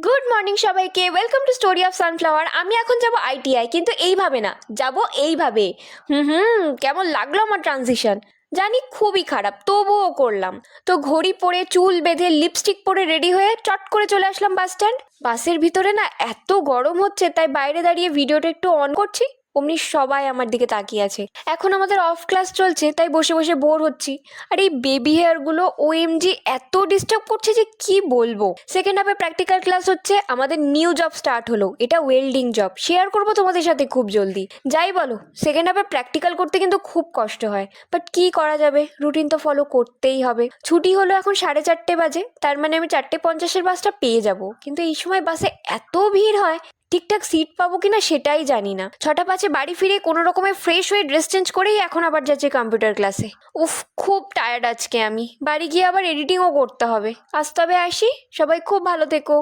Good morning সবাইকে, welcome to story of sunflower. আমি এখন যাব আইটিআই, কিন্তু এইভাবে না, যাব এইভাবে। কেমন লাগলো আমার ট্রানজিশন? জানি খুবই খারাপ, তবুও করলাম। তো ঘড়ি পরে, চুল বেঁধে, লিপস্টিক পরে রেডি হয়ে চট করে চলে আসলাম বাস স্ট্যান্ড। বাসের ভিতরে না এত গরম হচ্ছে, তাই বাইরে দাঁড়িয়ে ভিডিওটা একটু অন করছি। অমনি সবাই আমার দিকে তাকিয়ে আছে। এখন আমাদের অফ ক্লাস চলছে, তাই বসে বসে বোর হচ্ছি। আর এই বেবি হেয়ারগুলো ওএমজি এত ডিস্টার্ব করছে যে কি বলবো। সেকেন্ড হাফে প্র্যাকটিক্যাল ক্লাস হচ্ছে, আমাদের নিউ জব স্টার্ট হলো। এটা ওয়েল্ডিং জব, শেয়ার করবো তোমাদের সাথে খুব জলদি। যাই বলো, সেকেন্ড হাফে প্র্যাকটিক্যাল করতে কিন্তু খুব কষ্ট হয়, বাট কি করা যাবে, রুটিন তো ফলো করতেই হবে। ছুটি হলো এখন 4:30 বাজে, তার মানে আমি 4:50 বাসটা পেয়ে যাব। কিন্তু এই সময় বাসে এত ভিড় হয়, ঠিকঠাক সিট পাবো কিনা সেটাই জানি না। 6:05 বাড়ি ফিরে কোনো রকমে ফ্রেশ হয়ে ড্রেস চেঞ্জ করেই এখন আবার যাচ্ছি কম্পিউটার ক্লাসে। উফ, খুব টায়ার্ড আজকে আমি। বাড়ি গিয়ে আবার এডিটিংও করতে হবে। আজ তবে আসি, সবাই খুব ভালো থেকো।